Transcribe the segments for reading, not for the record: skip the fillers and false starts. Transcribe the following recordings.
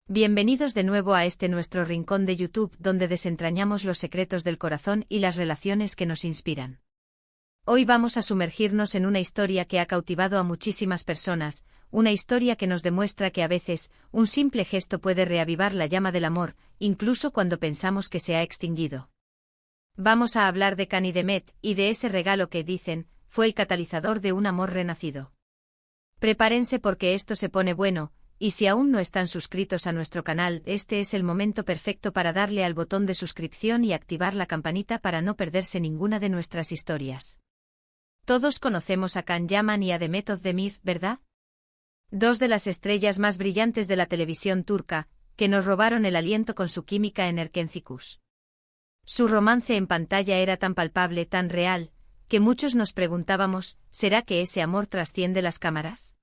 Bienvenidos de nuevo a este nuestro rincón de YouTube donde desentrañamos los secretos del corazón y las relaciones que nos inspiran. Hoy vamos a sumergirnos en una historia que ha cautivado a muchísimas personas, una historia que nos demuestra que a veces, un simple gesto puede reavivar la llama del amor, incluso cuando pensamos que se ha extinguido. Vamos a hablar de Can y Demet, y de ese regalo que, dicen, fue el catalizador de un amor renacido. Prepárense porque esto se pone bueno. Y si aún no están suscritos a nuestro canal, este es el momento perfecto para darle al botón de suscripción y activar la campanita para no perderse ninguna de nuestras historias. Todos conocemos a Can Yaman y a Demet Özdemir, ¿verdad? Dos de las estrellas más brillantes de la televisión turca, que nos robaron el aliento con su química en Erkencikus. Su romance en pantalla era tan palpable, tan real, que muchos nos preguntábamos, ¿será que ese amor trasciende las cámaras?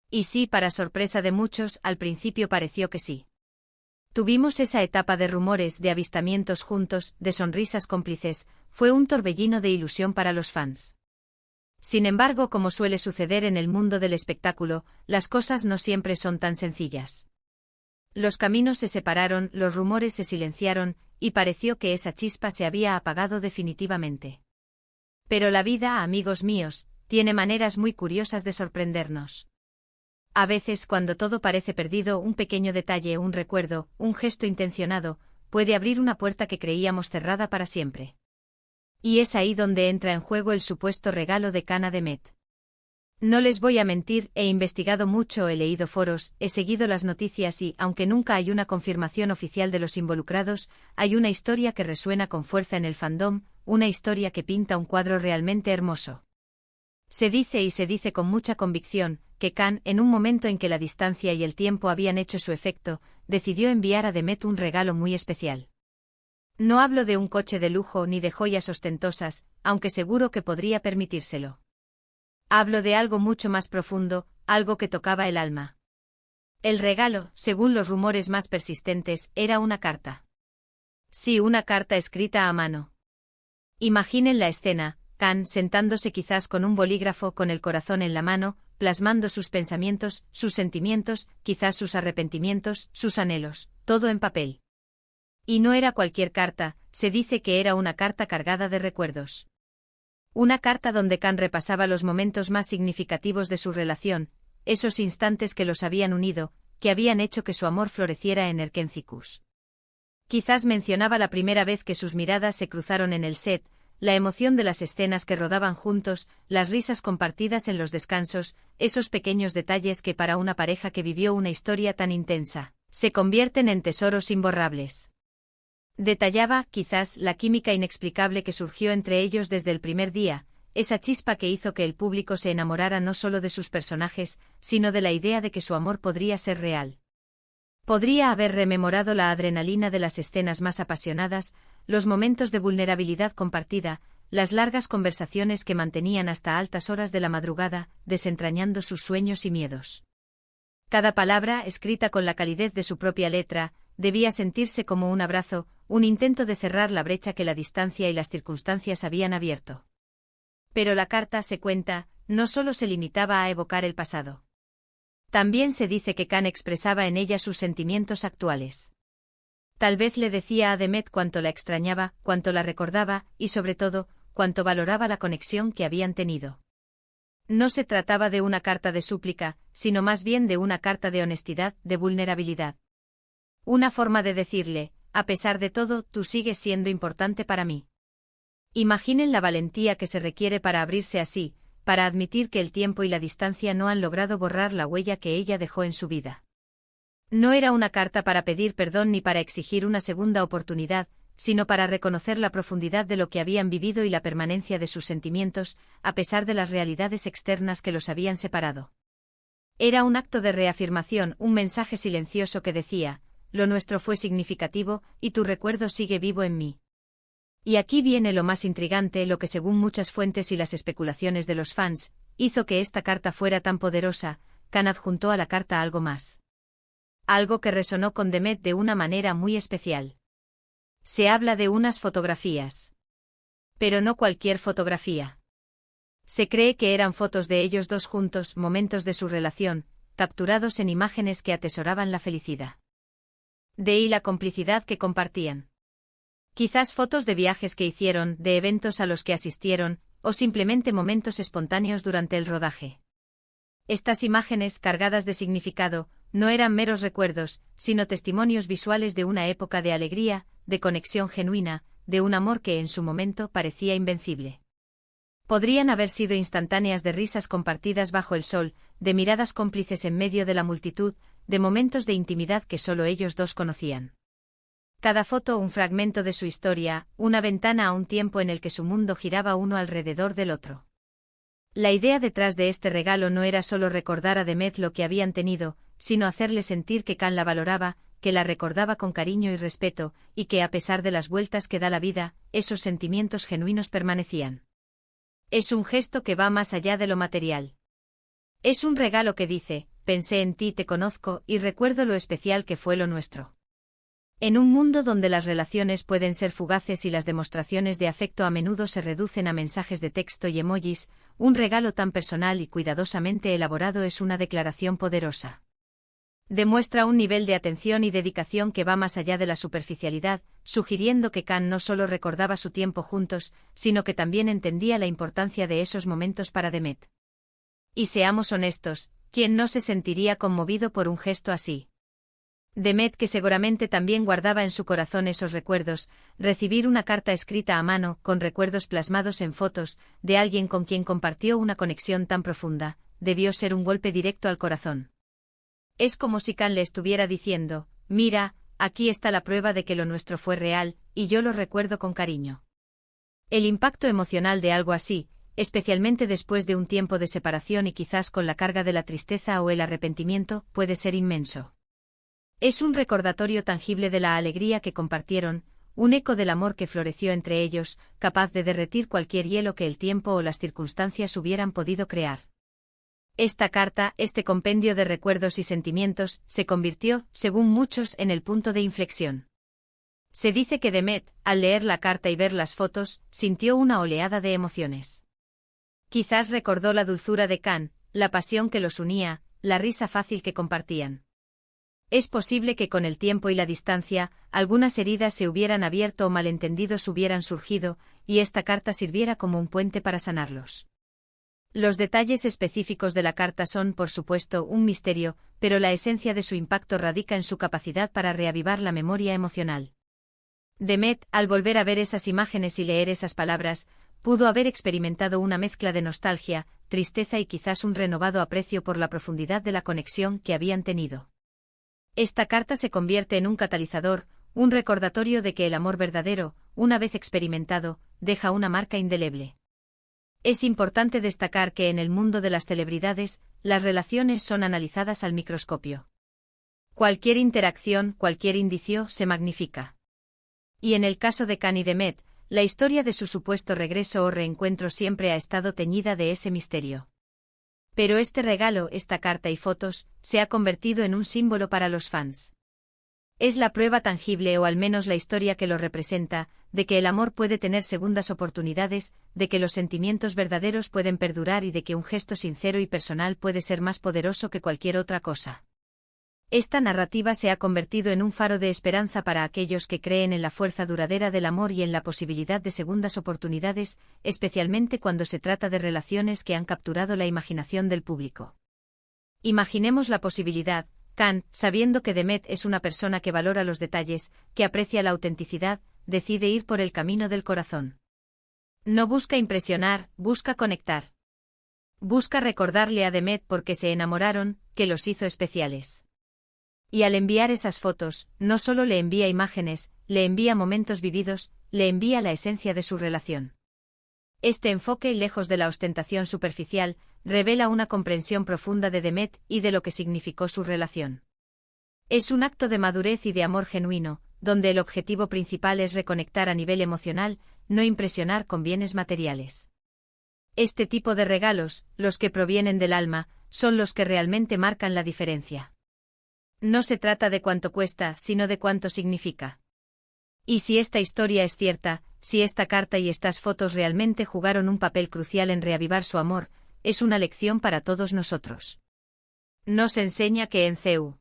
Y sí, para sorpresa de muchos, al principio pareció que sí. Tuvimos esa etapa de rumores, de avistamientos juntos, de sonrisas cómplices, fue un torbellino de ilusión para los fans. Sin embargo, como suele suceder en el mundo del espectáculo, las cosas no siempre son tan sencillas. Los caminos se separaron, los rumores se silenciaron, y pareció que esa chispa se había apagado definitivamente. Pero la vida, amigos míos, tiene maneras muy curiosas de sorprendernos. A veces, cuando todo parece perdido, un pequeño detalle, un recuerdo, un gesto intencionado, puede abrir una puerta que creíamos cerrada para siempre. Y es ahí donde entra en juego el supuesto regalo de Can a Demet. No les voy a mentir, he investigado mucho, he leído foros, he seguido las noticias y, aunque nunca hay una confirmación oficial de los involucrados, hay una historia que resuena con fuerza en el fandom, una historia que pinta un cuadro realmente hermoso. Se dice y se dice con mucha convicción, que Can, en un momento en que la distancia y el tiempo habían hecho su efecto, decidió enviar a Demet un regalo muy especial. No hablo de un coche de lujo ni de joyas ostentosas, aunque seguro que podría permitírselo. Hablo de algo mucho más profundo, algo que tocaba el alma. El regalo, según los rumores más persistentes, era una carta. Sí, una carta escrita a mano. Imaginen la escena. Can, sentándose quizás con un bolígrafo con el corazón en la mano, plasmando sus pensamientos, sus sentimientos, quizás sus arrepentimientos, sus anhelos, todo en papel. Y no era cualquier carta, se dice que era una carta cargada de recuerdos. Una carta donde Can repasaba los momentos más significativos de su relación, esos instantes que los habían unido, que habían hecho que su amor floreciera en Erkencikus. Quizás mencionaba la primera vez que sus miradas se cruzaron en el set, la emoción de las escenas que rodaban juntos, las risas compartidas en los descansos, esos pequeños detalles que para una pareja que vivió una historia tan intensa, se convierten en tesoros imborrables. Detallaba, quizás, la química inexplicable que surgió entre ellos desde el primer día, esa chispa que hizo que el público se enamorara no solo de sus personajes, sino de la idea de que su amor podría ser real. Podría haber rememorado la adrenalina de las escenas más apasionadas, los momentos de vulnerabilidad compartida, las largas conversaciones que mantenían hasta altas horas de la madrugada, desentrañando sus sueños y miedos. Cada palabra, escrita con la calidez de su propia letra, debía sentirse como un abrazo, un intento de cerrar la brecha que la distancia y las circunstancias habían abierto. Pero la carta, se cuenta, no solo se limitaba a evocar el pasado. También se dice que Can expresaba en ella sus sentimientos actuales. Tal vez le decía a Demet cuánto la extrañaba, cuánto la recordaba, y sobre todo, cuánto valoraba la conexión que habían tenido. No se trataba de una carta de súplica, sino más bien de una carta de honestidad, de vulnerabilidad. Una forma de decirle, a pesar de todo, tú sigues siendo importante para mí. Imaginen la valentía que se requiere para abrirse así, para admitir que el tiempo y la distancia no han logrado borrar la huella que ella dejó en su vida. No era una carta para pedir perdón ni para exigir una segunda oportunidad, sino para reconocer la profundidad de lo que habían vivido y la permanencia de sus sentimientos, a pesar de las realidades externas que los habían separado. Era un acto de reafirmación, un mensaje silencioso que decía, lo nuestro fue significativo, y tu recuerdo sigue vivo en mí. Y aquí viene lo más intrigante, lo que según muchas fuentes y las especulaciones de los fans, hizo que esta carta fuera tan poderosa. Can adjuntó a la carta algo más. Algo que resonó con Demet de una manera muy especial. Se habla de unas fotografías. Pero no cualquier fotografía. Se cree que eran fotos de ellos dos juntos, momentos de su relación, capturados en imágenes que atesoraban la felicidad. De ahí la complicidad que compartían. Quizás fotos de viajes que hicieron, de eventos a los que asistieron, o simplemente momentos espontáneos durante el rodaje. Estas imágenes, cargadas de significado, no eran meros recuerdos, sino testimonios visuales de una época de alegría, de conexión genuina, de un amor que en su momento parecía invencible. Podrían haber sido instantáneas de risas compartidas bajo el sol, de miradas cómplices en medio de la multitud, de momentos de intimidad que solo ellos dos conocían. Cada foto un fragmento de su historia, una ventana a un tiempo en el que su mundo giraba uno alrededor del otro. La idea detrás de este regalo no era solo recordar a Demet lo que habían tenido, sino hacerle sentir que Can la valoraba, que la recordaba con cariño y respeto, y que a pesar de las vueltas que da la vida, esos sentimientos genuinos permanecían. Es un gesto que va más allá de lo material. Es un regalo que dice, pensé en ti, te conozco, y recuerdo lo especial que fue lo nuestro. En un mundo donde las relaciones pueden ser fugaces y las demostraciones de afecto a menudo se reducen a mensajes de texto y emojis, un regalo tan personal y cuidadosamente elaborado es una declaración poderosa. Demuestra un nivel de atención y dedicación que va más allá de la superficialidad, sugiriendo que Can no solo recordaba su tiempo juntos, sino que también entendía la importancia de esos momentos para Demet. Y seamos honestos, ¿quién no se sentiría conmovido por un gesto así? Demet, que seguramente también guardaba en su corazón esos recuerdos, recibir una carta escrita a mano, con recuerdos plasmados en fotos, de alguien con quien compartió una conexión tan profunda, debió ser un golpe directo al corazón. Es como si Can le estuviera diciendo, mira, aquí está la prueba de que lo nuestro fue real, y yo lo recuerdo con cariño. El impacto emocional de algo así, especialmente después de un tiempo de separación y quizás con la carga de la tristeza o el arrepentimiento, puede ser inmenso. Es un recordatorio tangible de la alegría que compartieron, un eco del amor que floreció entre ellos, capaz de derretir cualquier hielo que el tiempo o las circunstancias hubieran podido crear. Esta carta, este compendio de recuerdos y sentimientos, se convirtió, según muchos, en el punto de inflexión. Se dice que Demet, al leer la carta y ver las fotos, sintió una oleada de emociones. Quizás recordó la dulzura de Can, la pasión que los unía, la risa fácil que compartían. Es posible que con el tiempo y la distancia, algunas heridas se hubieran abierto o malentendidos hubieran surgido, y esta carta sirviera como un puente para sanarlos. Los detalles específicos de la carta son, por supuesto, un misterio, pero la esencia de su impacto radica en su capacidad para reavivar la memoria emocional. Demet, al volver a ver esas imágenes y leer esas palabras, pudo haber experimentado una mezcla de nostalgia, tristeza y quizás un renovado aprecio por la profundidad de la conexión que habían tenido. Esta carta se convierte en un catalizador, un recordatorio de que el amor verdadero, una vez experimentado, deja una marca indeleble. Es importante destacar que en el mundo de las celebridades, las relaciones son analizadas al microscopio. Cualquier interacción, cualquier indicio, se magnifica. Y en el caso de Can y Demet, la historia de su supuesto regreso o reencuentro siempre ha estado teñida de ese misterio. Pero este regalo, esta carta y fotos, se ha convertido en un símbolo para los fans. Es la prueba tangible o al menos la historia que lo representa, de que el amor puede tener segundas oportunidades, de que los sentimientos verdaderos pueden perdurar y de que un gesto sincero y personal puede ser más poderoso que cualquier otra cosa. Esta narrativa se ha convertido en un faro de esperanza para aquellos que creen en la fuerza duradera del amor y en la posibilidad de segundas oportunidades, especialmente cuando se trata de relaciones que han capturado la imaginación del público. Imaginemos la posibilidad. Can, sabiendo que Demet es una persona que valora los detalles, que aprecia la autenticidad, decide ir por el camino del corazón. No busca impresionar, busca conectar. Busca recordarle a Demet por qué se enamoraron, que los hizo especiales. Y al enviar esas fotos, no solo le envía imágenes, le envía momentos vividos, le envía la esencia de su relación. Este enfoque, lejos de la ostentación superficial, revela una comprensión profunda de Demet y de lo que significó su relación. Es un acto de madurez y de amor genuino, donde el objetivo principal es reconectar a nivel emocional, no impresionar con bienes materiales. Este tipo de regalos, los que provienen del alma, son los que realmente marcan la diferencia. No se trata de cuánto cuesta, sino de cuánto significa. Y si esta historia es cierta, si esta carta y estas fotos realmente jugaron un papel crucial en reavivar su amor, es una lección para todos nosotros. Nos enseña que en CEU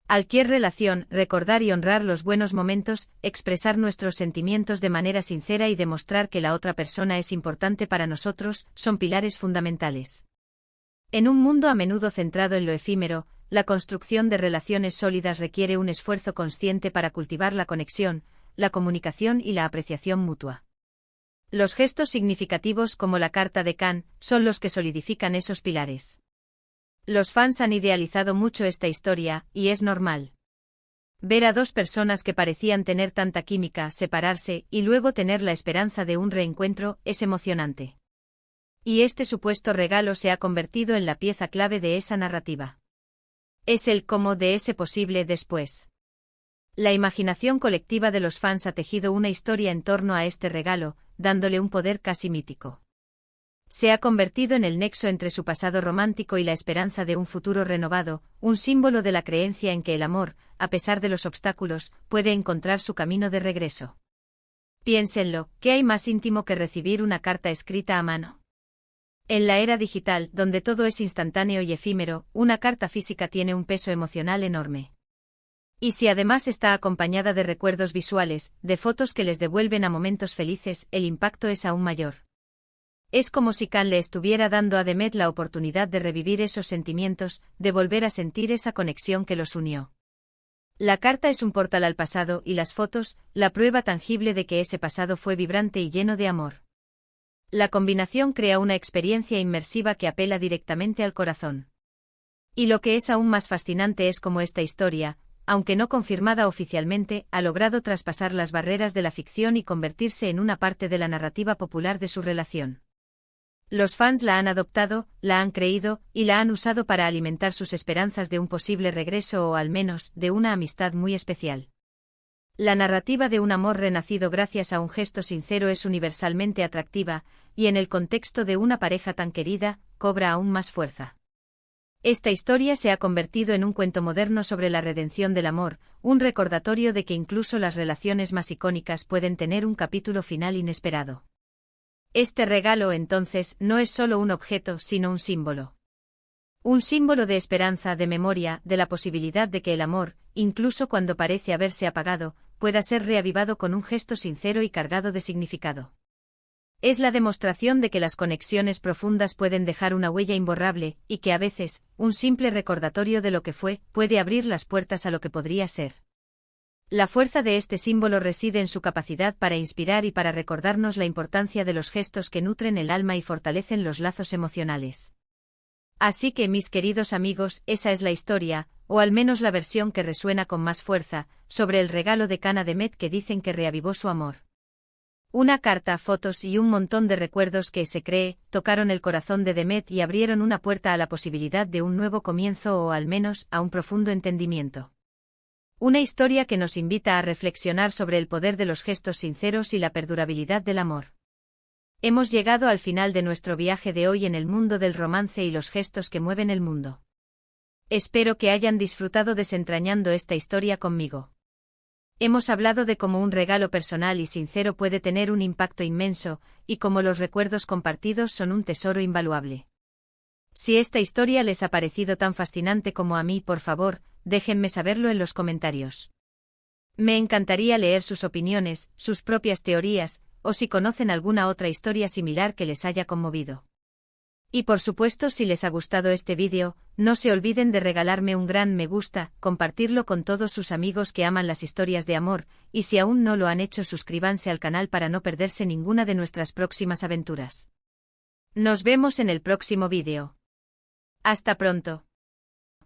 Cualquier relación, recordar y honrar los buenos momentos, expresar nuestros sentimientos de manera sincera y demostrar que la otra persona es importante para nosotros, son pilares fundamentales. En un mundo a menudo centrado en lo efímero, la construcción de relaciones sólidas requiere un esfuerzo consciente para cultivar la conexión, la comunicación y la apreciación mutua. Los gestos significativos como la carta de Can son los que solidifican esos pilares. Los fans han idealizado mucho esta historia, y es normal. Ver a dos personas que parecían tener tanta química separarse y luego tener la esperanza de un reencuentro es emocionante. Y este supuesto regalo se ha convertido en la pieza clave de esa narrativa. Es el cómo de ese posible después. La imaginación colectiva de los fans ha tejido una historia en torno a este regalo, dándole un poder casi mítico. Se ha convertido en el nexo entre su pasado romántico y la esperanza de un futuro renovado, un símbolo de la creencia en que el amor, a pesar de los obstáculos, puede encontrar su camino de regreso. Piénsenlo, ¿qué hay más íntimo que recibir una carta escrita a mano? En la era digital, donde todo es instantáneo y efímero, una carta física tiene un peso emocional enorme. Y si además está acompañada de recuerdos visuales, de fotos que les devuelven a momentos felices, el impacto es aún mayor. Es como si Can le estuviera dando a Demet la oportunidad de revivir esos sentimientos, de volver a sentir esa conexión que los unió. La carta es un portal al pasado y las fotos, la prueba tangible de que ese pasado fue vibrante y lleno de amor. La combinación crea una experiencia inmersiva que apela directamente al corazón. Y lo que es aún más fascinante es cómo esta historia, aunque no confirmada oficialmente, ha logrado traspasar las barreras de la ficción y convertirse en una parte de la narrativa popular de su relación. Los fans la han adoptado, la han creído, y la han usado para alimentar sus esperanzas de un posible regreso o al menos, de una amistad muy especial. La narrativa de un amor renacido gracias a un gesto sincero es universalmente atractiva, y en el contexto de una pareja tan querida, cobra aún más fuerza. Esta historia se ha convertido en un cuento moderno sobre la redención del amor, un recordatorio de que incluso las relaciones más icónicas pueden tener un capítulo final inesperado. Este regalo, entonces, no es solo un objeto, sino un símbolo. Un símbolo de esperanza, de memoria, de la posibilidad de que el amor, incluso cuando parece haberse apagado, pueda ser reavivado con un gesto sincero y cargado de significado. Es la demostración de que las conexiones profundas pueden dejar una huella imborrable, y que a veces, un simple recordatorio de lo que fue, puede abrir las puertas a lo que podría ser. La fuerza de este símbolo reside en su capacidad para inspirar y para recordarnos la importancia de los gestos que nutren el alma y fortalecen los lazos emocionales. Así que, mis queridos amigos, esa es la historia, o al menos la versión que resuena con más fuerza, sobre el regalo de Can a Demet que dicen que reavivó su amor. Una carta, fotos y un montón de recuerdos que, se cree, tocaron el corazón de Demet y abrieron una puerta a la posibilidad de un nuevo comienzo o al menos, a un profundo entendimiento. Una historia que nos invita a reflexionar sobre el poder de los gestos sinceros y la perdurabilidad del amor. Hemos llegado al final de nuestro viaje de hoy en el mundo del romance y los gestos que mueven el mundo. Espero que hayan disfrutado desentrañando esta historia conmigo. Hemos hablado de cómo un regalo personal y sincero puede tener un impacto inmenso, y cómo los recuerdos compartidos son un tesoro invaluable. Si esta historia les ha parecido tan fascinante como a mí, por favor, déjenme saberlo en los comentarios. Me encantaría leer sus opiniones, sus propias teorías, o si conocen alguna otra historia similar que les haya conmovido. Y por supuesto, si les ha gustado este vídeo, no se olviden de regalarme un gran me gusta, compartirlo con todos sus amigos que aman las historias de amor, y si aún no lo han hecho, suscríbanse al canal para no perderse ninguna de nuestras próximas aventuras. Nos vemos en el próximo vídeo. Hasta pronto.